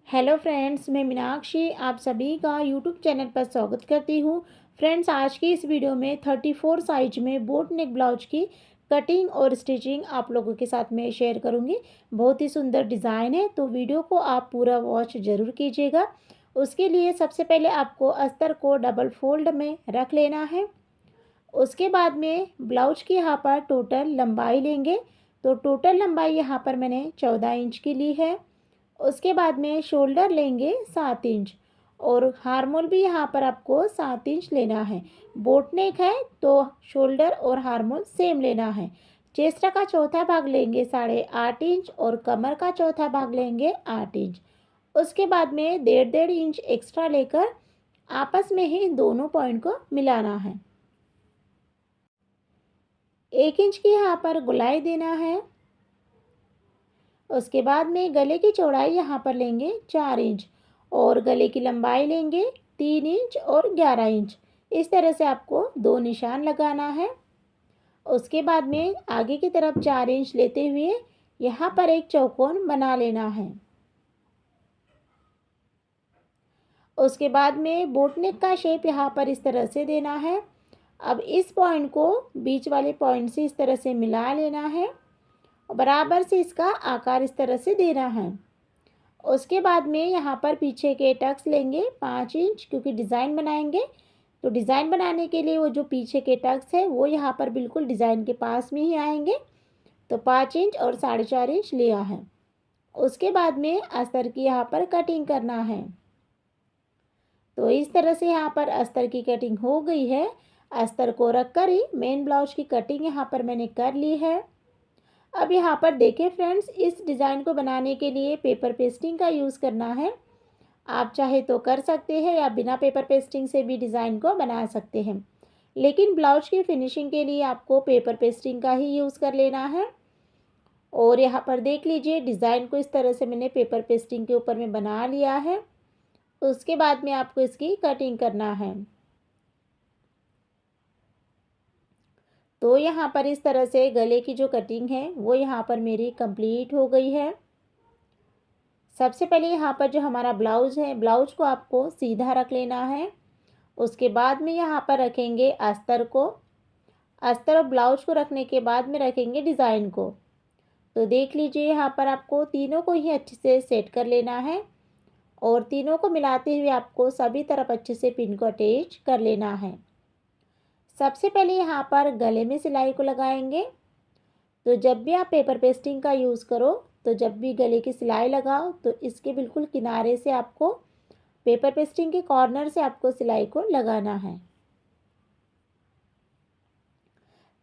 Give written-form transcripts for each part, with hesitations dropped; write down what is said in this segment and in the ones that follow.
Hello friends, मैं मीनाक्षी आप सभी का यूट्यूब चैनल पर स्वागत करती हूँ। फ्रेंड्स, आज की इस वीडियो में 34 साइज में बोट नेक ब्लाउज की कटिंग और स्टिचिंग आप लोगों के साथ में शेयर करूँगी। बहुत ही सुंदर डिज़ाइन है, तो वीडियो को आप पूरा वॉच ज़रूर कीजिएगा। उसके लिए सबसे पहले आपको अस्तर को डबल फोल्ड में रख लेना है। उसके बाद में ब्लाउज की यहाँ पर टोटल लंबाई लेंगे। तो टोटल लंबाई यहाँ पर मैंने 14 इंच की ली है। उसके बाद में शोल्डर लेंगे 7 इंच और हार्मोल भी यहाँ पर आपको 7 इंच लेना है। बोट नेक है तो शोल्डर और हार्मोल सेम लेना है। चेस्ट का चौथा भाग लेंगे 8.5 इंच और कमर का चौथा भाग लेंगे 8 इंच। उसके बाद में 1.5 इंच एक्स्ट्रा लेकर आपस में ही दोनों पॉइंट को मिलाना है। 1 इंच की यहाँ पर गोलाई देना है। उसके बाद में गले की चौड़ाई यहाँ पर लेंगे 4 इंच और गले की लंबाई लेंगे 3 इंच और 11 इंच। इस तरह से आपको 2 निशान लगाना है। उसके बाद में आगे की तरफ 4 इंच लेते हुए यहाँ पर एक चौकोन बना लेना है। उसके बाद में बोट नेक का शेप यहाँ पर इस तरह से देना है। अब इस पॉइंट को बीच वाले पॉइंट से इस तरह से मिला लेना है। बराबर से इसका आकार इस तरह से देना है। उसके बाद में यहाँ पर पीछे के टक्स लेंगे 5 इंच, क्योंकि डिज़ाइन बनाएंगे। तो डिज़ाइन बनाने के लिए वो जो पीछे के टक्स है वो यहाँ पर बिल्कुल डिज़ाइन के पास में ही आएंगे। तो 5 इंच और 4.5 इंच लिया है। उसके बाद में अस्तर की यहाँ पर कटिंग करना है। तो इस तरह से यहाँ पर अस्तर की कटिंग हो गई है। अस्तर को रख कर ही मेन ब्लाउज की कटिंग यहाँ पर मैंने कर ली है। अब यहाँ पर देखें फ्रेंड्स, इस डिज़ाइन को बनाने के लिए पेपर पेस्टिंग का यूज़ करना है। आप चाहे तो कर सकते हैं या बिना पेपर पेस्टिंग से भी डिज़ाइन को बना सकते हैं, लेकिन ब्लाउज की फिनिशिंग के लिए आपको पेपर पेस्टिंग का ही यूज़ कर लेना है। और यहाँ पर देख लीजिए, डिज़ाइन को इस तरह से मैंने पेपर पेस्टिंग के ऊपर में बना लिया है। उसके बाद में आपको इसकी कटिंग करना है। तो यहाँ पर इस तरह से गले की जो कटिंग है वो यहाँ पर मेरी कंप्लीट हो गई है। सबसे पहले यहाँ पर जो हमारा ब्लाउज़ है, ब्लाउज को आपको सीधा रख लेना है। उसके बाद में यहाँ पर रखेंगे अस्तर को। अस्तर और ब्लाउज को रखने के बाद में रखेंगे डिज़ाइन को। तो देख लीजिए, यहाँ पर आपको तीनों को ही अच्छे से सेट कर लेना है और तीनों को मिलाते हुए आपको सभी तरफ अच्छे से पिन को अटैच कर लेना है। सबसे पहले यहाँ पर गले में सिलाई को लगाएंगे। तो जब भी आप पेपर पेस्टिंग का यूज़ करो, तो जब भी गले की सिलाई लगाओ तो इसके बिल्कुल किनारे से आपको, पेपर पेस्टिंग के कॉर्नर से आपको सिलाई को लगाना है।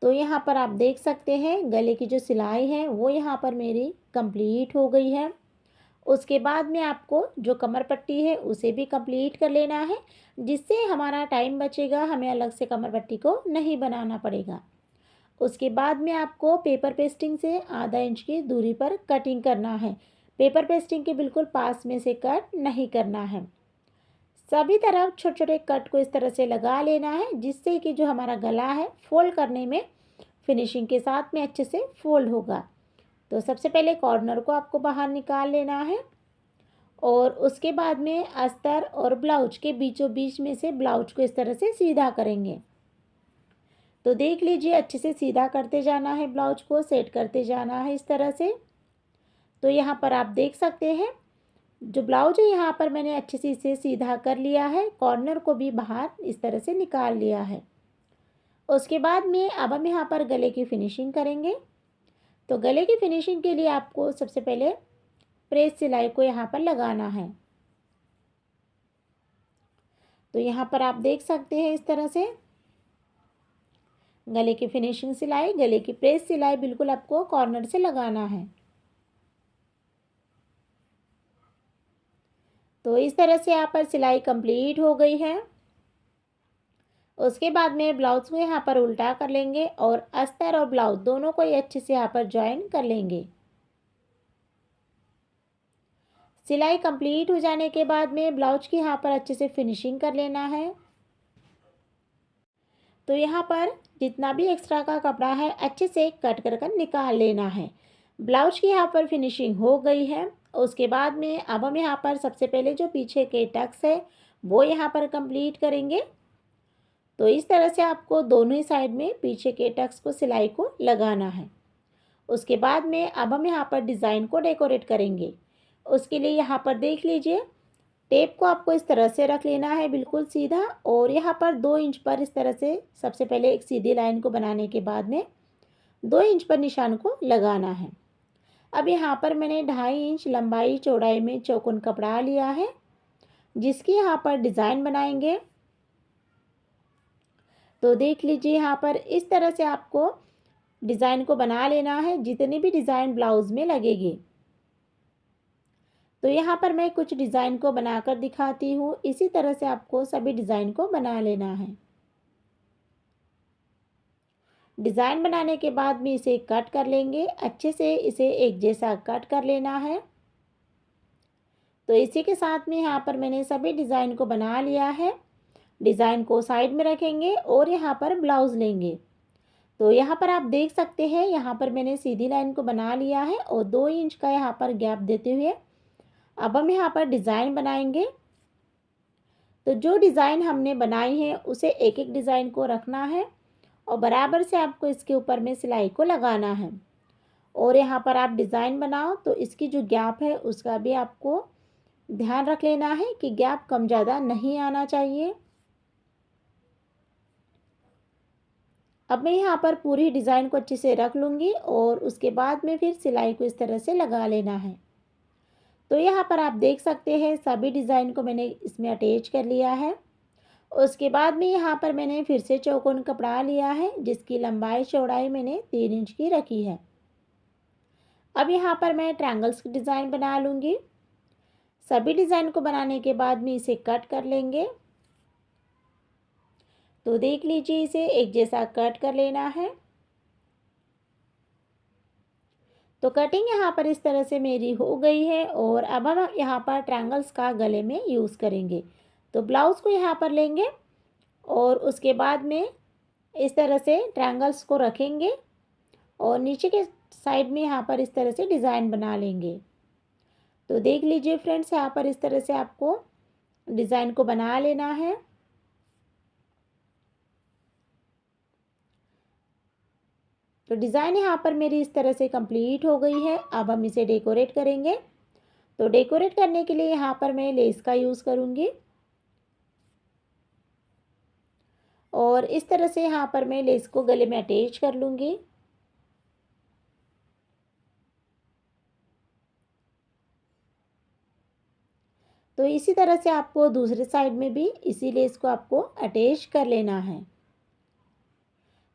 तो यहाँ पर आप देख सकते हैं गले की जो सिलाई है वो यहाँ पर मेरी कंप्लीट हो गई है। उसके बाद में आपको जो कमर पट्टी है उसे भी कंप्लीट कर लेना है, जिससे हमारा टाइम बचेगा, हमें अलग से कमर पट्टी को नहीं बनाना पड़ेगा। उसके बाद में आपको पेपर पेस्टिंग से आधा इंच की दूरी पर कटिंग करना है। पेपर पेस्टिंग के बिल्कुल पास में से कट नहीं करना है। सभी तरफ छोटे छोटे कट को इस तरह से लगा लेना है, जिससे कि जो हमारा गला है फोल्ड करने में फिनिशिंग के साथ में अच्छे से फोल्ड होगा। तो सबसे पहले कॉर्नर को आपको बाहर निकाल लेना है और उसके बाद में अस्तर और ब्लाउज के बीचों बीच में से ब्लाउज को इस तरह से सीधा करेंगे। तो देख लीजिए, अच्छे से सीधा करते जाना है, ब्लाउज को सेट करते जाना है इस तरह से। तो यहाँ पर आप देख सकते हैं जो ब्लाउज है यहाँ पर मैंने अच्छे से इसे सीधा कर लिया है, कॉर्नर को भी बाहर इस तरह से निकाल लिया है। उसके बाद में अब हम यहाँ पर गले की फिनिशिंग करेंगे। तो गले की फिनिशिंग के लिए आपको सबसे पहले प्रेस सिलाई को यहाँ पर लगाना है। तो यहाँ पर आप देख सकते हैं इस तरह से गले की फिनिशिंग सिलाई, गले की प्रेस सिलाई बिल्कुल आपको कॉर्नर से लगाना है। तो इस तरह से यहाँ पर सिलाई कंप्लीट हो गई है। उसके बाद में ब्लाउज को यहाँ पर उल्टा कर लेंगे और अस्तर और ब्लाउज दोनों को ही अच्छे से यहाँ पर ज्वाइन कर लेंगे। सिलाई कंप्लीट हो जाने के बाद में ब्लाउज की यहाँ पर अच्छे से फिनिशिंग कर लेना है। तो यहाँ पर जितना भी एक्स्ट्रा का कपड़ा है अच्छे से कट कर निकाल लेना है। ब्लाउज की यहाँ पर फिनिशिंग हो गई है। उसके बाद में अब हम यहाँ पर सबसे पहले जो पीछे के टक्स है वो यहाँ पर कंप्लीट करेंगे। तो इस तरह से आपको दोनों ही साइड में पीछे के टक्स को सिलाई को लगाना है। उसके बाद में अब हम यहाँ पर डिज़ाइन को डेकोरेट करेंगे। उसके लिए यहाँ पर देख लीजिए, टेप को आपको इस तरह से रख लेना है बिल्कुल सीधा, और यहाँ पर 2 इंच पर इस तरह से सबसे पहले एक सीधी लाइन को बनाने के बाद में 2 इंच पर निशान को लगाना है। अब यहाँ पर मैंने 2.5 इंच लंबाई चौड़ाई में चौकोन कपड़ा लिया है, जिसकी यहाँ पर डिज़ाइन बनाएंगे। तो देख लीजिए, यहाँ पर इस तरह से आपको डिज़ाइन को बना लेना है जितनी भी डिज़ाइन ब्लाउज़ में लगेगी। तो यहाँ पर मैं कुछ डिज़ाइन को बनाकर दिखाती हूँ। इसी तरह से आपको सभी डिज़ाइन को बना लेना है। डिज़ाइन बनाने के बाद में इसे कट कर लेंगे, अच्छे से इसे एक जैसा कट कर लेना है। तो इसी के साथ में यहाँ पर मैंने सभी डिज़ाइन को बना लिया है। डिज़ाइन को साइड में रखेंगे और यहाँ पर ब्लाउज़ लेंगे। तो यहाँ पर आप देख सकते हैं, यहाँ पर मैंने सीधी लाइन को बना लिया है और 2 इंच का यहाँ पर गैप देते हुए अब हम यहाँ पर डिज़ाइन बनाएंगे। तो जो डिज़ाइन हमने बनाई है उसे एक एक डिज़ाइन को रखना है और बराबर से आपको इसके ऊपर में सिलाई को लगाना है। और यहाँ पर आप डिज़ाइन बनाओ तो इसकी जो गैप है उसका भी आपको ध्यान रख लेना है कि गैप कम ज़्यादा नहीं आना चाहिए। अब मैं यहाँ पर पूरी डिज़ाइन को अच्छे से रख लूँगी और उसके बाद में फिर सिलाई को इस तरह से लगा लेना है। तो यहाँ पर आप देख सकते हैं सभी डिज़ाइन को मैंने इसमें अटैच कर लिया है। उसके बाद में यहाँ पर मैंने फिर से चौकोन कपड़ा लिया है, जिसकी लंबाई चौड़ाई मैंने 3 इंच की रखी है। अब यहाँ पर मैं ट्रायंगल्स की डिज़ाइन बना लूँगी। सभी डिज़ाइन को बनाने के बाद में इसे कट कर लेंगे। तो देख लीजिए, इसे एक जैसा कट कर लेना है। तो कटिंग यहाँ पर इस तरह से मेरी हो गई है और अब हम यहाँ पर ट्रायंगल्स का गले में यूज़ करेंगे। तो ब्लाउज़ को यहाँ पर लेंगे और उसके बाद में इस तरह से ट्रायंगल्स को रखेंगे और नीचे के साइड में यहाँ पर इस तरह से डिज़ाइन बना लेंगे। तो देख लीजिए फ्रेंड्स, यहाँ पर इस तरह से आपको डिज़ाइन को बना लेना है। तो डिज़ाइन यहाँ पर मेरी इस तरह से कंप्लीट हो गई है। अब हम इसे डेकोरेट करेंगे। तो डेकोरेट करने के लिए यहाँ पर मैं लेस का यूज़ करूँगी और इस तरह से यहाँ पर मैं लेस को गले में अटैच कर लूँगी। तो इसी तरह से आपको दूसरे साइड में भी इसी लेस को आपको अटैच कर लेना है।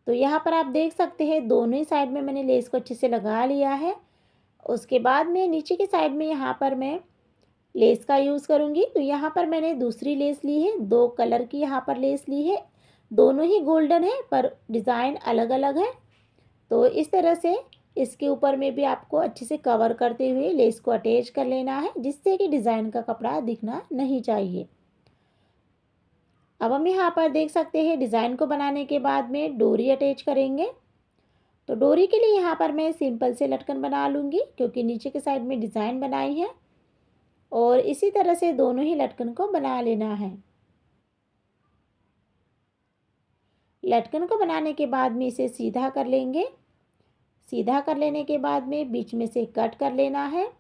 तो यहाँ पर आप देख सकते हैं दोनों ही साइड में मैंने लेस को अच्छे से लगा लिया है। उसके बाद में नीचे की साइड में यहाँ पर मैं लेस का यूज़ करूँगी। तो यहाँ पर मैंने दूसरी लेस ली है, 2 कलर की यहाँ पर लेस ली है। दोनों ही गोल्डन है पर डिज़ाइन अलग अलग है। तो इस तरह से इसके ऊपर में भी आपको अच्छे से कवर करते हुए लेस को अटैच कर लेना है, जिससे कि डिज़ाइन का कपड़ा दिखना नहीं चाहिए। अब हम यहाँ पर देख सकते हैं डिज़ाइन को बनाने के बाद में डोरी अटैच करेंगे। तो डोरी के लिए यहाँ पर मैं सिंपल से लटकन बना लूँगी, क्योंकि नीचे के साइड में डिज़ाइन बनाई है और इसी तरह से दोनों ही लटकन को बना लेना है। लटकन को बनाने के बाद में इसे सीधा कर लेंगे। सीधा कर लेने के बाद में बीच में से कट कर लेना है।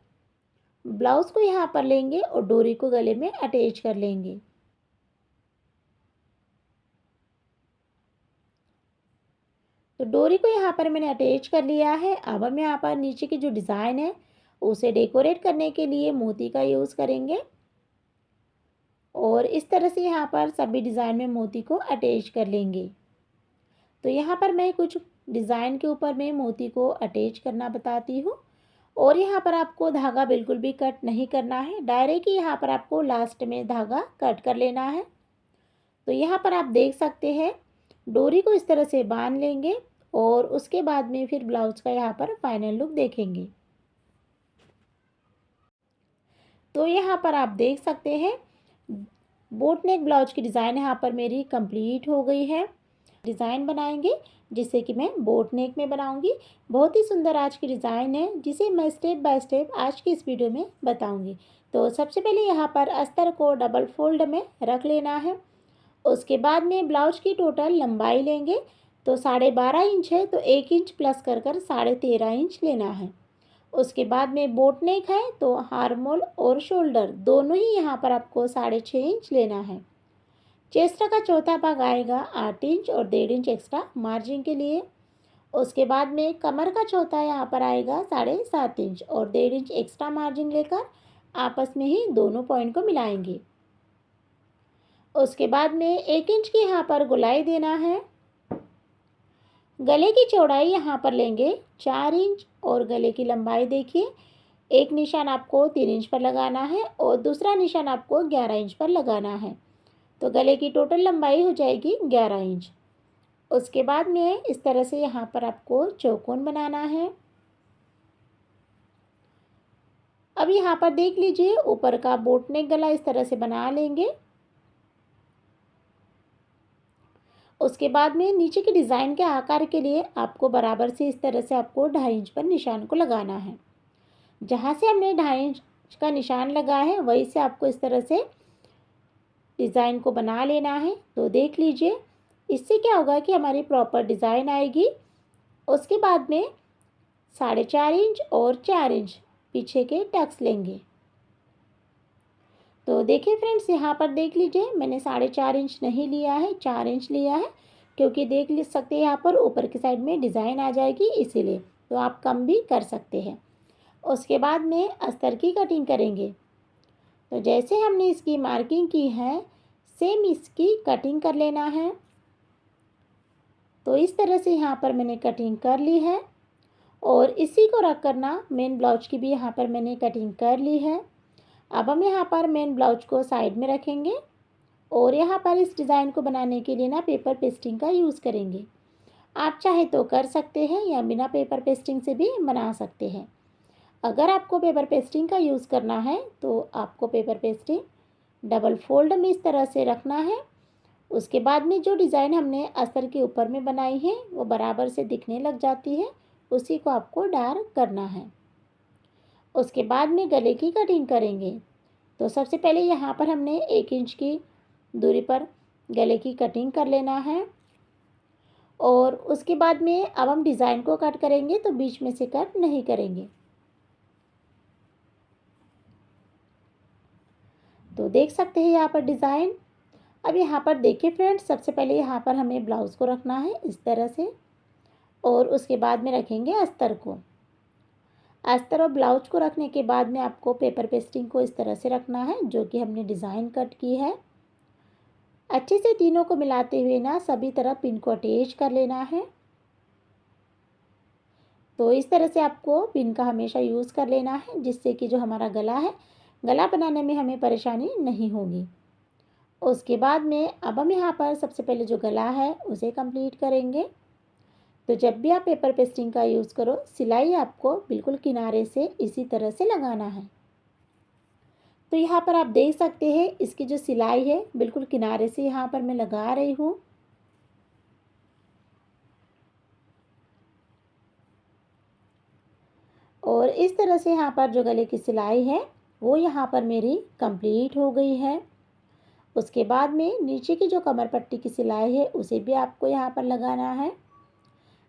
ब्लाउज़ को यहाँ पर लेंगे और डोरी को गले में अटैच कर लेंगे। तो डोरी को यहाँ पर मैंने अटैच कर लिया है। अब हम यहाँ पर नीचे की जो डिज़ाइन है उसे डेकोरेट करने के लिए मोती का यूज़ करेंगे और इस तरह से यहाँ पर सभी डिज़ाइन में मोती को अटैच कर लेंगे। तो यहाँ पर मैं कुछ डिज़ाइन के ऊपर में मोती को अटैच करना बताती हूँ और यहाँ पर आपको धागा बिल्कुल भी कट नहीं करना है, डायरेक्ट ही यहाँ पर आपको लास्ट में धागा कट कर लेना है। तो यहाँ पर आप देख सकते हैं डोरी को इस तरह से बांध लेंगे और उसके बाद में फिर ब्लाउज का यहाँ पर फाइनल लुक देखेंगे। तो यहाँ पर आप देख सकते हैं बोट नेक ब्लाउज की डिज़ाइन यहाँ पर मेरी कंप्लीट हो गई है। डिज़ाइन बनाएंगे जिससे कि मैं बोट नेक में बनाऊंगी। बहुत ही सुंदर आज की डिज़ाइन है जिसे मैं स्टेप बाय स्टेप आज की इस वीडियो में बताऊंगी। तो सबसे पहले यहाँ पर अस्तर को डबल फोल्ड में रख लेना है। उसके बाद में ब्लाउज की टोटल लंबाई लेंगे तो 12.5 इंच है, तो 1 इंच प्लस कर 13.5 इंच लेना है। उसके बाद में बोट नेक है तो हार्मोल और शोल्डर दोनों ही यहाँ पर आपको 6.5 इंच लेना है। चेस्ट का चौथा भाग आएगा 8 इंच और 1.5 इंच एक्स्ट्रा मार्जिन के लिए। उसके बाद में कमर का चौथा यहाँ पर आएगा 7.5 इंच और 1.5 इंच एक्स्ट्रा मार्जिन लेकर आपस में ही दोनों पॉइंट को मिलाएंगे। उसके बाद में 1 इंच की यहाँ पर गोलाई देना है। गले की चौड़ाई यहाँ पर लेंगे 4 इंच और गले की लंबाई देखिए, एक निशान आपको 3 इंच पर लगाना है और दूसरा निशान आपको 11 इंच पर लगाना है। तो गले की टोटल लंबाई हो जाएगी 11 इंच। उसके बाद में इस तरह से यहाँ पर आपको चौकोन बनाना है। अब यहाँ पर देख लीजिए ऊपर का बोट नेक गला इस तरह से बना लेंगे। उसके बाद में नीचे के डिज़ाइन के आकार के लिए आपको बराबर से इस तरह से आपको 2.5 इंच पर निशान को लगाना है। जहाँ से हमने 2.5 इंच का निशान लगाया है वहीं से आपको इस तरह से डिज़ाइन को बना लेना है। तो देख लीजिए इससे क्या होगा कि हमारी प्रॉपर डिज़ाइन आएगी। उसके बाद में 4.5 इंच और 4 इंच पीछे के टक्स लेंगे। तो देखिए फ्रेंड्स यहाँ पर देख लीजिए मैंने 4.5 इंच नहीं लिया है, 4 इंच लिया है, क्योंकि देख सकते हैं यहाँ पर ऊपर की साइड में डिज़ाइन आ जाएगी इसीलिए। तो आप कम भी कर सकते हैं। उसके बाद में अस्तर की कटिंग करेंगे। तो जैसे हमने इसकी मार्किंग की है सेम इसकी कटिंग कर लेना है। तो इस तरह से यहाँ पर मैंने कटिंग कर ली है और इसी को रख करना मेन ब्लाउज की भी यहाँ पर मैंने कटिंग कर ली है। अब हम यहाँ पर मेन ब्लाउज को साइड में रखेंगे और यहाँ पर इस डिज़ाइन को बनाने के लिए ना पेपर पेस्टिंग का यूज़ करेंगे। आप चाहे तो कर सकते हैं या बिना पेपर पेस्टिंग से भी बना सकते हैं। अगर आपको पेपर पेस्टिंग का यूज़ करना है तो आपको पेपर पेस्टिंग डबल फोल्ड में इस तरह से रखना है। उसके बाद में जो डिज़ाइन हमने अस्तर के ऊपर में बनाई है वो बराबर से दिखने लग जाती है, उसी को आपको डार्क करना है। उसके बाद में गले की कटिंग करेंगे। तो सबसे पहले यहाँ पर हमने 1 इंच की दूरी पर गले की कटिंग कर लेना है और उसके बाद में अब हम डिज़ाइन को कट करेंगे तो बीच में से कट नहीं करेंगे। तो देख सकते हैं यहाँ पर डिज़ाइन। अब यहाँ पर देखिए फ्रेंड्स सबसे पहले यहाँ पर हमें ब्लाउज़ को रखना है इस तरह से और उसके बाद में रखेंगे अस्तर को। अस्तर और ब्लाउज को रखने के बाद में आपको पेपर पेस्टिंग को इस तरह से रखना है जो कि हमने डिज़ाइन कट की है। अच्छे से तीनों को मिलाते हुए ना सभी तरफ पिन को अटैच कर लेना है। तो इस तरह से आपको पिन का हमेशा यूज़ कर लेना है जिससे कि जो हमारा गला है गला बनाने में हमें परेशानी नहीं होगी। उसके बाद में अब हम यहाँ पर सबसे पहले जो गला है उसे कंप्लीट करेंगे। तो जब भी आप पेपर पेस्टिंग का यूज़ करो सिलाई आपको बिल्कुल किनारे से इसी तरह से लगाना है। तो यहाँ पर आप देख सकते हैं इसकी जो सिलाई है बिल्कुल किनारे से यहाँ पर मैं लगा रही हूँ। और इस तरह से यहाँ पर जो गले की सिलाई है वो यहाँ पर मेरी कंप्लीट हो गई है। उसके बाद में नीचे की जो कमर पट्टी की सिलाई है उसे भी आपको यहाँ पर लगाना है।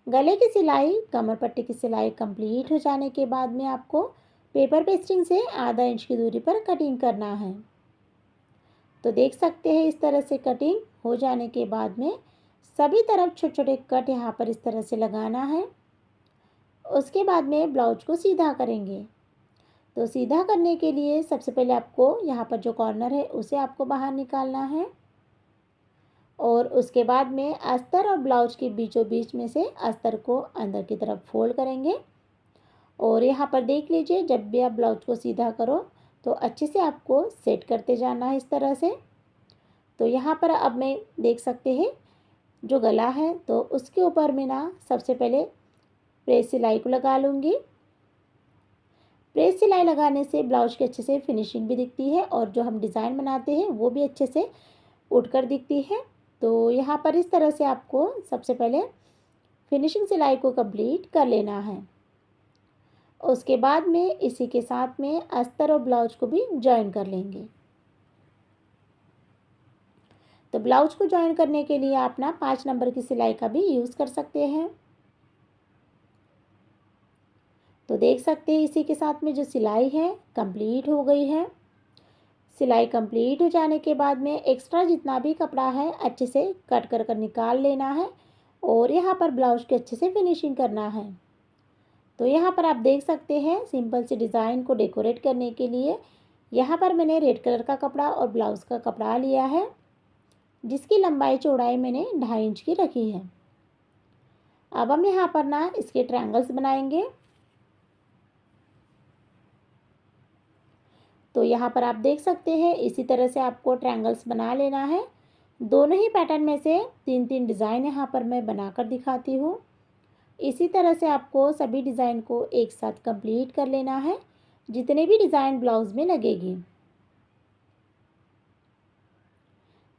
गले की सिलाई कमर पट्टी की सिलाई कंप्लीट हो जाने के बाद में आपको पेपर पेस्टिंग से आधा इंच की दूरी पर कटिंग करना है। तो देख सकते हैं इस तरह से कटिंग हो जाने के बाद में सभी तरफ छोटे छोटे कट यहाँ पर इस तरह से लगाना है। उसके बाद में ब्लाउज को सीधा करेंगे। तो सीधा करने के लिए सबसे पहले आपको यहाँ पर जो कॉर्नर है उसे आपको बाहर निकालना है और उसके बाद में अस्तर और ब्लाउज के बीचों बीच में से अस्तर को अंदर की तरफ फोल्ड करेंगे। और यहाँ पर देख लीजिए जब भी आप ब्लाउज को सीधा करो तो अच्छे से आपको सेट करते जाना है इस तरह से। तो यहाँ पर अब मैं देख सकते हैं जो गला है तो उसके ऊपर मैं ना सबसे पहले प्रेस सिलाई को लगा लूँगी। प्रेस सिलाई लगाने से ब्लाउज की अच्छे से फिनिशिंग भी दिखती है और जो हम डिज़ाइन बनाते हैं वो भी अच्छे से उठकर दिखती है। तो यहाँ पर इस तरह से आपको सबसे पहले फिनिशिंग सिलाई को कंप्लीट कर लेना है। उसके बाद में इसी के साथ में अस्तर और ब्लाउज को भी ज्वाइन कर लेंगे। तो ब्लाउज को ज्वाइन करने के लिए आप ना 5 नंबर की सिलाई का भी यूज़ कर सकते हैं। तो देख सकते हैं इसी के साथ में जो सिलाई है कंप्लीट हो गई है। सिलाई कंप्लीट हो जाने के बाद में एक्स्ट्रा जितना भी कपड़ा है अच्छे से कट कर कर निकाल लेना है और यहाँ पर ब्लाउज की अच्छे से फिनिशिंग करना है। तो यहाँ पर आप देख सकते हैं सिंपल सी डिज़ाइन को डेकोरेट करने के लिए यहाँ पर मैंने रेड कलर का कपड़ा और ब्लाउज़ का कपड़ा लिया है, जिसकी लंबाई चौड़ाई मैंने 2.5 इंच की रखी है। अब हम यहाँ पर ना इसके ट्रायंगल्स बनाएंगे। तो यहाँ पर आप देख सकते हैं इसी तरह से आपको ट्रायंगल्स बना लेना है। दोनों ही पैटर्न में से 3-3 डिज़ाइन यहाँ पर मैं बनाकर दिखाती हूँ। इसी तरह से आपको सभी डिज़ाइन को एक साथ कंप्लीट कर लेना है, जितने भी डिज़ाइन ब्लाउज़ में लगेगी।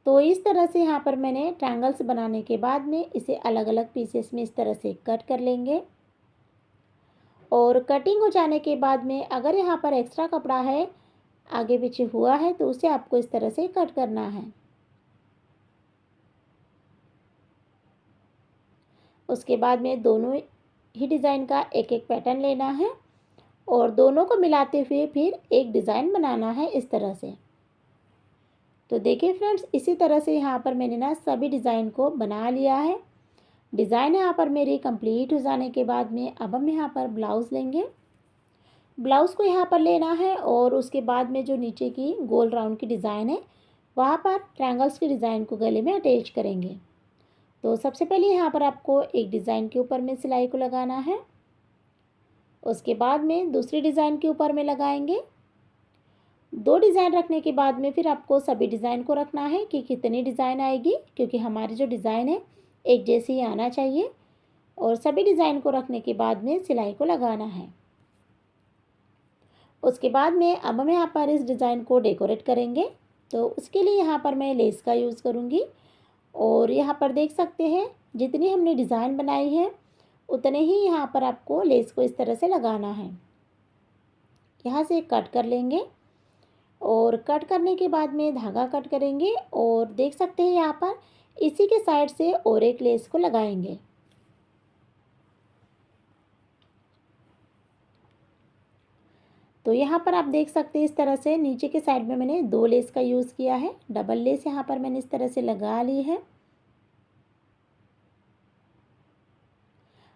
तो इस तरह से यहाँ पर मैंने ट्रायंगल्स बनाने के बाद में इसे अलग अलग पीसेस में इस तरह से कट कर लेंगे। और कटिंग हो जाने के बाद में अगर यहाँ पर एक्स्ट्रा कपड़ा है आगे पीछे हुआ है तो उसे आपको इस तरह से कट करना है। उसके बाद में दोनों ही डिज़ाइन का एक एक पैटर्न लेना है और दोनों को मिलाते हुए फिर एक डिज़ाइन बनाना है इस तरह से। तो देखिए फ्रेंड्स इसी तरह से यहाँ पर मैंने ना सभी डिज़ाइन को बना लिया है। डिज़ाइन यहाँ पर मेरी कंप्लीट हो जाने के बाद में अब हम यहाँ पर ब्लाउज़ लेंगे। ब्लाउज़ को यहाँ पर लेना है और उसके बाद में जो नीचे की गोल राउंड की डिज़ाइन है वहाँ पर ट्रायंगल्स की डिज़ाइन को गले में अटैच करेंगे। तो सबसे पहले यहाँ पर आपको एक डिज़ाइन के ऊपर में सिलाई को लगाना है, उसके बाद में दूसरी डिज़ाइन के ऊपर में लगाएंगे। 2 डिज़ाइन रखने के बाद में फिर आपको सभी डिज़ाइन को रखना है कि कितनी डिज़ाइन आएगी, क्योंकि हमारी जो डिज़ाइन है एक जैसी आना चाहिए। और सभी डिज़ाइन को रखने के बाद में सिलाई को लगाना है। उसके बाद में अब हम यहाँ पर इस डिज़ाइन को डेकोरेट करेंगे। तो उसके लिए यहाँ पर मैं लेस का यूज़ करूँगी और यहाँ पर देख सकते हैं जितनी हमने डिज़ाइन बनाई है उतने ही यहाँ पर आपको लेस को इस तरह से लगाना है। यहाँ से कट कर लेंगे और कट करने के बाद में धागा कट करेंगे और देख सकते हैं यहाँ पर इसी के साइड से और एक लेस को लगाएंगे। तो यहाँ पर आप देख सकते हैं इस तरह से नीचे के साइड में मैंने 2 लेस का यूज़ किया है। डबल लेस यहाँ पर मैंने इस तरह से लगा ली है।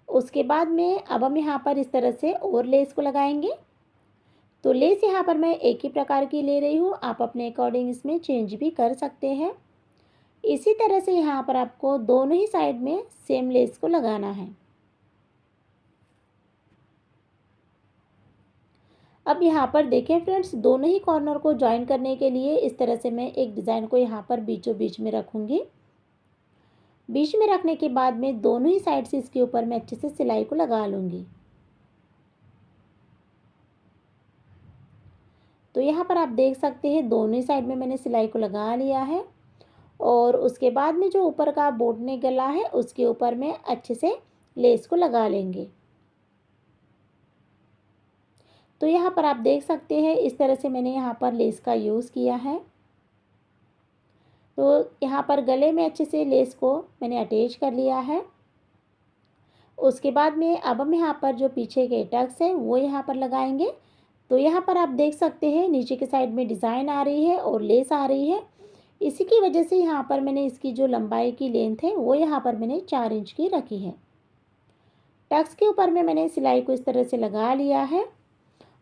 उसके बाद में अब हम यहाँ पर इस तरह से और लेस को लगाएंगे। तो लेस यहाँ पर मैं एक ही प्रकार की ले रही हूँ, आप अपने अकॉर्डिंग इसमें चेंज भी कर सकते हैं। इसी तरह से यहाँ पर आपको दोनों ही साइड में सेम लेस को लगाना है। अब यहाँ पर देखें फ्रेंड्स दोनों ही कॉर्नर को ज्वाइन करने के लिए इस तरह से मैं एक डिज़ाइन को यहाँ पर बीचों बीच में रखूँगी। बीच में रखने के बाद में दोनों ही साइड से इसके ऊपर मैं अच्छे से सिलाई को लगा लूँगी। तो यहाँ पर आप देख सकते हैं दोनों ही साइड में मैंने सिलाई को लगा लिया है और उसके बाद में जो ऊपर का बोट नेक गला है उसके ऊपर में अच्छे से लेस को लगा लेंगे। तो यहाँ पर आप देख सकते हैं इस तरह से मैंने यहाँ पर लेस का यूज़ किया है। तो यहाँ पर गले में अच्छे से लेस को मैंने अटैच कर लिया है। उसके बाद में अब हम यहाँ पर जो पीछे के टक्स हैं वो यहाँ पर लगाएंगे। तो यहाँ पर आप देख सकते हैं नीचे के साइड में डिज़ाइन आ रही है और लेस आ रही है। इसी की वजह से यहाँ पर मैंने इसकी जो लंबाई की लेंथ है वो यहाँ पर मैंने 4 इंच की रखी है। टक्स के ऊपर में मैंने सिलाई को इस तरह से लगा लिया है।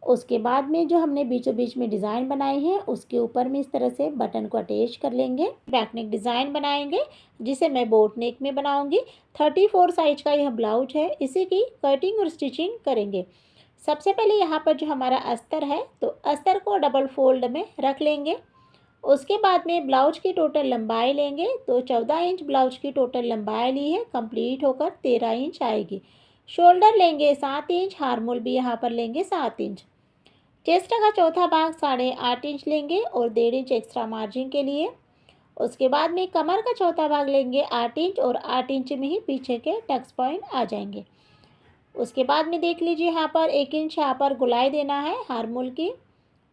उसके बाद में जो हमने बीचों बीच में डिज़ाइन बनाई है उसके ऊपर में इस तरह से बटन को अटैच कर लेंगे। बैक नेक डिज़ाइन बनाएंगे जिसे मैं बोट नेक में बनाऊंगी। 34 साइज का यह ब्लाउज है, इसी की कटिंग और स्टिचिंग करेंगे। सबसे पहले यहाँ पर जो हमारा अस्तर है तो अस्तर को डबल फोल्ड में रख लेंगे। उसके बाद में ब्लाउज की टोटल लंबाई लेंगे तो 14 इंच ब्लाउज की टोटल लंबाई ली है, कंप्लीट होकर 13 इंच आएगी। शोल्डर लेंगे 7 इंच, हार्मोल भी यहाँ पर लेंगे 7 इंच। चेस्ट का चौथा भाग 8.5 इंच लेंगे और 1.5 इंच एक्स्ट्रा मार्जिन के लिए। उसके बाद में कमर का चौथा भाग लेंगे 8 इंच और 8 इंच में ही पीछे के टक्स पॉइंट आ जाएंगे। उसके बाद में देख लीजिए यहाँ पर 1 इंच यहाँ पर गुलाई देना है हार्मोल की।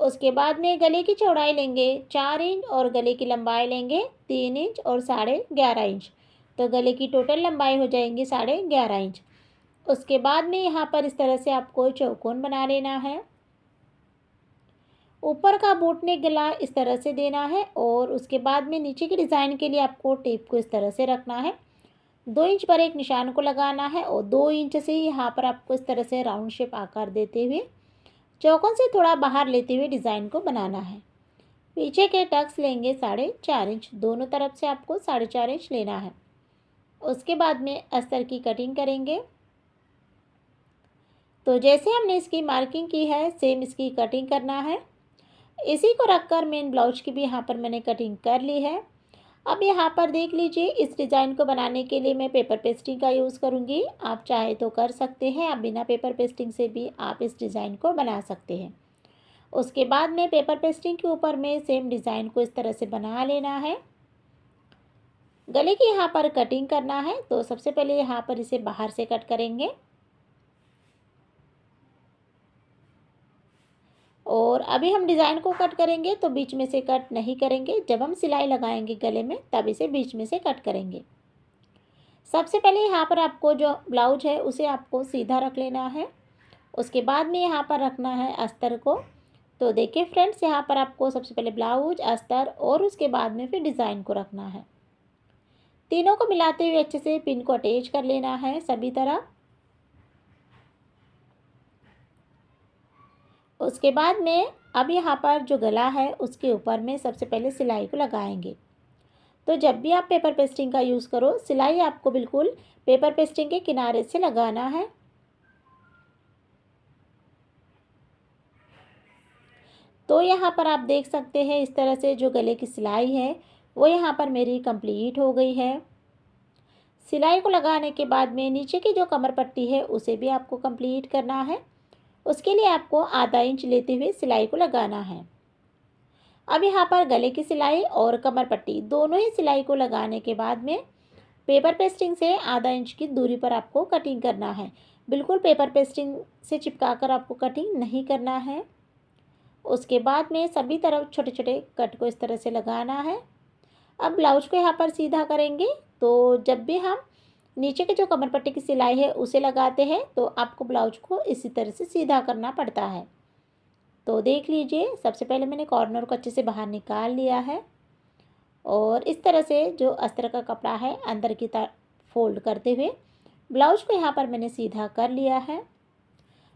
उसके बाद में गले की चौड़ाई लेंगे 4 इंच और गले की लंबाई लेंगे 3 इंच और 11.5 इंच। तो गले की टोटल लंबाई हो जाएंगी 11.5 इंच। उसके बाद में यहाँ पर इस तरह से आपको चौकोन बना लेना है। ऊपर का बोट नेक गला इस तरह से देना है और उसके बाद में नीचे की डिज़ाइन के लिए आपको टेप को इस तरह से रखना है। 2 इंच पर एक निशान को लगाना है और 2 इंच से यहाँ पर आपको इस तरह से राउंड शेप आकार देते हुए चौकोन से थोड़ा बाहर लेते हुए डिज़ाइन को बनाना है। पीछे के टक्स लेंगे 4.5 इंच, दोनों तरफ से आपको 4.5 इंच लेना है। उसके बाद में अस्तर की कटिंग करेंगे। तो जैसे हमने इसकी मार्किंग की है सेम इसकी कटिंग करना है। इसी को रखकर मेन ब्लाउज की भी यहाँ पर मैंने कटिंग कर ली है। अब यहाँ पर देख लीजिए इस डिज़ाइन को बनाने के लिए मैं पेपर पेस्टिंग का यूज़ करूँगी। आप चाहे तो कर सकते हैं, आप बिना पेपर पेस्टिंग से भी आप इस डिज़ाइन को बना सकते हैं। उसके बाद में पेपर पेस्टिंग के ऊपर में सेम डिज़ाइन को इस तरह से बना लेना है। गले की यहाँ पर कटिंग करना है तो सबसे पहले यहाँ पर इसे बाहर से कट करेंगे और अभी हम डिज़ाइन को कट करेंगे तो बीच में से कट नहीं करेंगे। जब हम सिलाई लगाएंगे गले में तब इसे बीच में से कट करेंगे। सबसे पहले यहाँ पर आपको जो ब्लाउज है उसे आपको सीधा रख लेना है। उसके बाद में यहाँ पर रखना है अस्तर को। तो देखिए फ्रेंड्स, यहाँ पर आपको सबसे पहले ब्लाउज, अस्तर और उसके बाद में फिर डिज़ाइन को रखना है। तीनों को मिलाते हुए अच्छे से पिन को अटैच कर लेना है सभी तरफ। उसके बाद में अब यहाँ पर जो गला है उसके ऊपर में सबसे पहले सिलाई को लगाएंगे। तो जब भी आप पेपर पेस्टिंग का यूज़ करो सिलाई आपको बिल्कुल पेपर पेस्टिंग के किनारे से लगाना है। तो यहाँ पर आप देख सकते हैं इस तरह से जो गले की सिलाई है वो यहाँ पर मेरी कंप्लीट हो गई है। सिलाई को लगाने के बाद में नीचे की जो कमर पट्टी है उसे भी आपको कंप्लीट करना है। उसके लिए आपको आधा इंच लेते हुए सिलाई को लगाना है। अब यहाँ पर गले की सिलाई और कमर पट्टी दोनों ही सिलाई को लगाने के बाद में पेपर पेस्टिंग से आधा इंच की दूरी पर आपको कटिंग करना है। बिल्कुल पेपर पेस्टिंग से चिपका कर आपको कटिंग नहीं करना है। उसके बाद में सभी तरफ छोटे छोटे कट को इस तरह से लगाना है। अब ब्लाउज को यहाँ पर सीधा करेंगे। तो जब भी हम नीचे के जो कमर पट्टी की सिलाई है उसे लगाते हैं तो आपको ब्लाउज को इसी तरह से सीधा करना पड़ता है। तो देख लीजिए सबसे पहले मैंने कॉर्नर को अच्छे से बाहर निकाल लिया है और इस तरह से जो अस्तर का कपड़ा है अंदर की तरफ फोल्ड करते हुए ब्लाउज को यहाँ पर मैंने सीधा कर लिया है।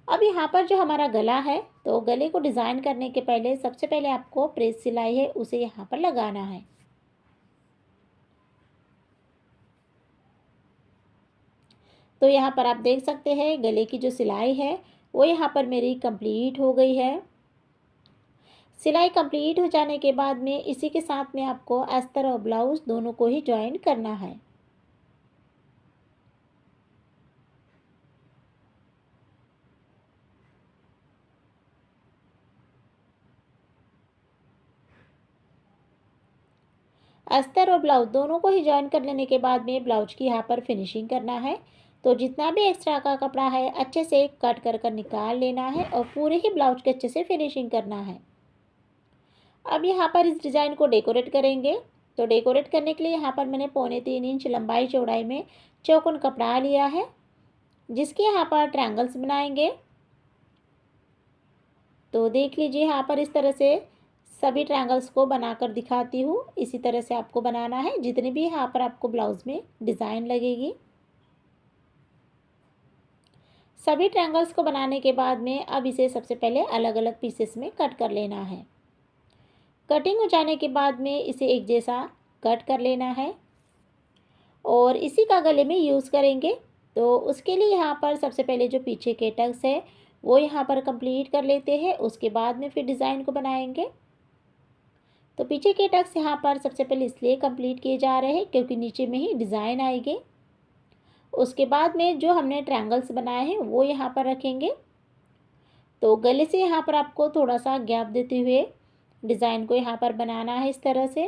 अब यहाँ पर जो हमारा गला है तो गले को डिज़ाइन करने के पहले सबसे पहले आपको प्रेस सिलाई है उसे यहाँ पर लगाना है। तो यहाँ पर आप देख सकते हैं गले की जो सिलाई है वो यहाँ पर मेरी कंप्लीट हो गई है। सिलाई कंप्लीट हो जाने के बाद में इसी के साथ में आपको अस्तर और ब्लाउज दोनों को ही ज्वाइन करना है। अस्तर और ब्लाउज दोनों को ही ज्वाइन कर लेने के बाद में ब्लाउज की यहाँ पर फिनिशिंग करना है। तो जितना भी एक्स्ट्रा का कपड़ा है अच्छे से कट कर निकाल लेना है और पूरे ही ब्लाउज के अच्छे से फिनिशिंग करना है। अब यहाँ पर इस डिज़ाइन को डेकोरेट करेंगे। तो डेकोरेट करने के लिए यहाँ पर मैंने 3.25 इंच लंबाई चौड़ाई में चौकोन कपड़ा लिया है जिसके यहाँ पर ट्रायंगल्स बनाएंगे। तो देख लीजिए यहाँ पर इस तरह से सभी ट्रायंगल्स को बनाकर दिखाती हूँ। इसी तरह से आपको बनाना है जितनी भी यहाँ पर आपको ब्लाउज में डिज़ाइन लगेगी। सभी ट्रायंगल्स को बनाने के बाद में अब इसे सबसे पहले अलग अलग पीसेस में कट कर लेना है। कटिंग हो जाने के बाद में इसे एक जैसा कट कर लेना है और इसी का गले में यूज़ करेंगे। तो उसके लिए यहाँ पर सबसे पहले जो पीछे के टक्स है वो यहाँ पर कंप्लीट कर लेते हैं। उसके बाद में फिर डिज़ाइन को बनाएंगे। तो पीछे के टक्स यहाँ पर सबसे पहले इसलिए कंप्लीट किए जा रहे हैं क्योंकि नीचे में ही डिज़ाइन आएगी। उसके बाद में जो हमने ट्रायंगल्स बनाए हैं वो यहाँ पर रखेंगे। तो गले से यहाँ पर आपको थोड़ा सा गैप देते हुए डिज़ाइन को यहाँ पर बनाना है इस तरह से।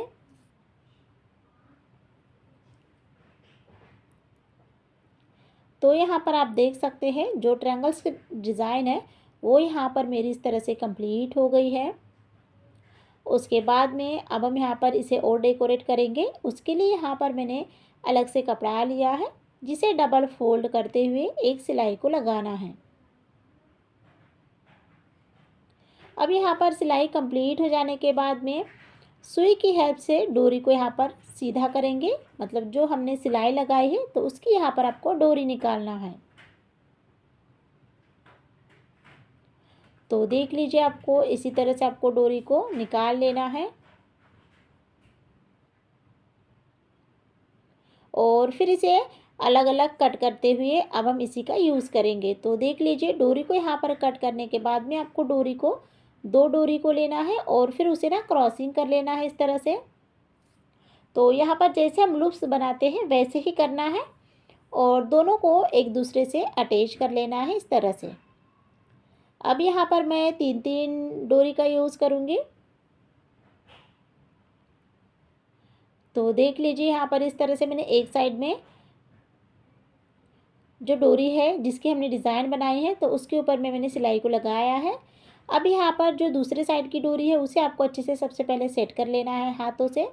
तो यहाँ पर आप देख सकते हैं जो ट्रायंगल्स की डिज़ाइन है वो यहाँ पर मेरी इस तरह से कंप्लीट हो गई है। उसके बाद में अब हम यहाँ पर इसे और डेकोरेट करेंगे। उसके लिए यहाँ पर मैंने अलग से कपड़ा लिया है जिसे डबल फोल्ड करते हुए एक सिलाई को लगाना है। अब यहाँ पर सिलाई कंप्लीट हो जाने के बाद में सुई की हेल्प से डोरी को यहाँ पर सीधा करेंगे, मतलब जो हमने सिलाई लगाई है तो उसकी यहाँ पर आपको डोरी निकालना है। तो देख लीजिए, आपको इसी तरह से आपको डोरी को निकाल लेना है और फिर इसे अलग अलग कट करते हुए अब हम इसी का यूज़ करेंगे। तो देख लीजिए, डोरी को यहाँ पर कट करने के बाद में आपको डोरी को दो डोरी को लेना है और फिर उसे ना क्रॉसिंग कर लेना है इस तरह से। तो यहाँ पर जैसे हम लूप्स बनाते हैं वैसे ही करना है और दोनों को एक दूसरे से अटैच कर लेना है इस तरह से। अब यहाँ पर मैं 3-3 डोरी का यूज़ करूँगी। तो देख लीजिए, यहाँ पर इस तरह से मैंने एक साइड में जो डोरी है जिसकी हमने डिज़ाइन बनाई है तो उसके ऊपर में मैंने सिलाई को लगाया है। अब यहाँ पर जो दूसरे साइड की डोरी है उसे आपको अच्छे से सबसे पहले सेट कर लेना है हाथों से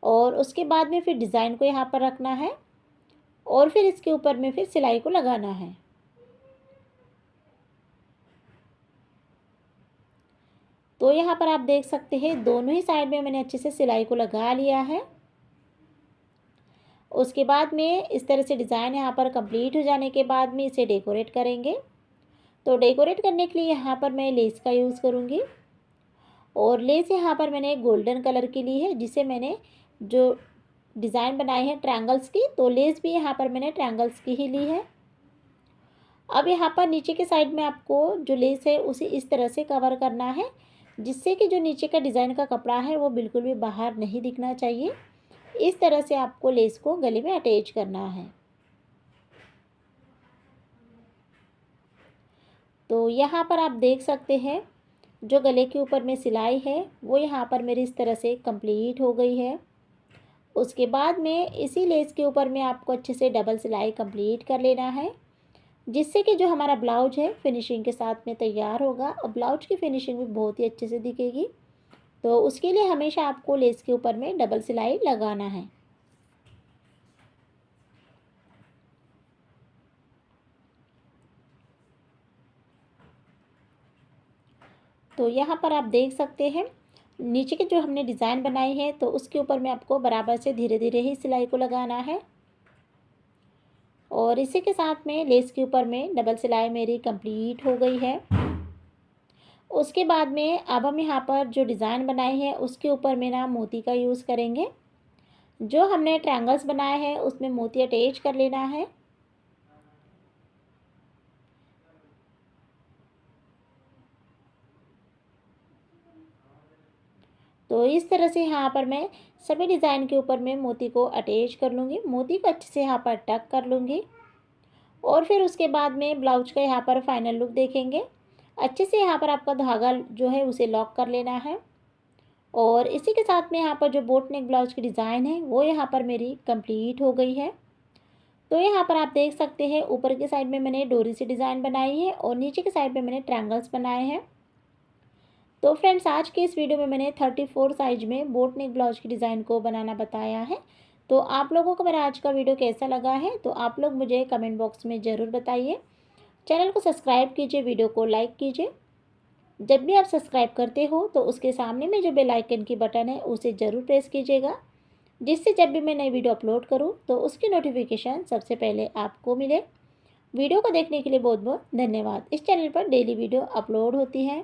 और उसके बाद में फिर डिज़ाइन को यहाँ पर रखना है और फिर इसके ऊपर में फिर सिलाई को लगाना है। तो यहाँ पर आप देख सकते हैं दोनों ही साइड में मैंने अच्छे से सिलाई को लगा लिया है। उसके बाद में इस तरह से डिज़ाइन यहाँ पर कंप्लीट हो जाने के बाद में इसे डेकोरेट करेंगे। तो डेकोरेट करने के लिए यहाँ पर मैं लेस का यूज़ करूँगी और लेस यहाँ पर मैंने गोल्डन कलर की ली है जिसे मैंने जो डिज़ाइन बनाई है ट्रायंगल्स की, तो लेस भी यहाँ पर मैंने ट्रायंगल्स की ही ली है। अब यहाँ पर नीचे के साइड में आपको जो लेस है उसे इस तरह से कवर करना है जिससे कि जो नीचे का डिज़ाइन का कपड़ा है वो बिल्कुल भी बाहर नहीं दिखना चाहिए। इस तरह से आपको लेस को गले में अटैच करना है। तो यहाँ पर आप देख सकते हैं जो गले के ऊपर में सिलाई है वो यहाँ पर मेरी इस तरह से कंप्लीट हो गई है। उसके बाद में इसी लेस के ऊपर में आपको अच्छे से डबल सिलाई कंप्लीट कर लेना है जिससे कि जो हमारा ब्लाउज है फिनिशिंग के साथ में तैयार होगा और ब्लाउज की फिनिशिंग भी बहुत ही अच्छे से दिखेगी। तो उसके लिए हमेशा आपको लेस के ऊपर में डबल सिलाई लगाना है। तो यहाँ पर आप देख सकते हैं नीचे की जो हमने डिज़ाइन बनाई है तो उसके ऊपर में आपको बराबर से धीरे धीरे ही सिलाई को लगाना है और इसी के साथ में लेस के ऊपर में डबल सिलाई मेरी कंप्लीट हो गई है। उसके बाद में अब हम यहाँ पर जो डिज़ाइन बनाई है उसके ऊपर में ना मोती का यूज़ करेंगे। जो हमने ट्रायंगल्स बनाए हैं उसमें मोती अटैच कर लेना है। तो इस तरह से यहाँ पर मैं सभी डिज़ाइन के ऊपर में मोती को अटैच कर लूँगी। मोती को अच्छे से यहाँ पर टक कर लूँगी और फिर उसके बाद में ब्लाउज का यहाँ पर फाइनल लुक देखेंगे। अच्छे से यहाँ पर आपका धागा जो है उसे लॉक कर लेना है और इसी के साथ में यहाँ पर जो बोट नेक ब्लाउज की डिज़ाइन है वो यहाँ पर मेरी कंप्लीट हो गई है। तो यहाँ पर आप देख सकते हैं ऊपर के साइड में मैंने डोरी से डिज़ाइन बनाई है और नीचे के साइड में मैंने ट्रायंगल्स बनाए हैं। तो फ्रेंड्स, आज के इस वीडियो में मैंने 34 साइज में बोट नेक ब्लाउज की डिज़ाइन को बनाना बताया है। तो आप लोगों को मेरा आज का वीडियो कैसा लगा है तो आप लोग मुझे कमेंट बॉक्स में ज़रूर बताइए। चैनल को सब्सक्राइब कीजिए, वीडियो को लाइक कीजिए। जब भी आप सब्सक्राइब करते हो तो उसके सामने में जो बेल आइकन की बटन है उसे ज़रूर प्रेस कीजिएगा जिससे जब भी मैं नई वीडियो अपलोड करूं तो उसकी नोटिफिकेशन सबसे पहले आपको मिले। वीडियो को देखने के लिए बहुत बहुत धन्यवाद। इस चैनल पर डेली वीडियो अपलोड होती है।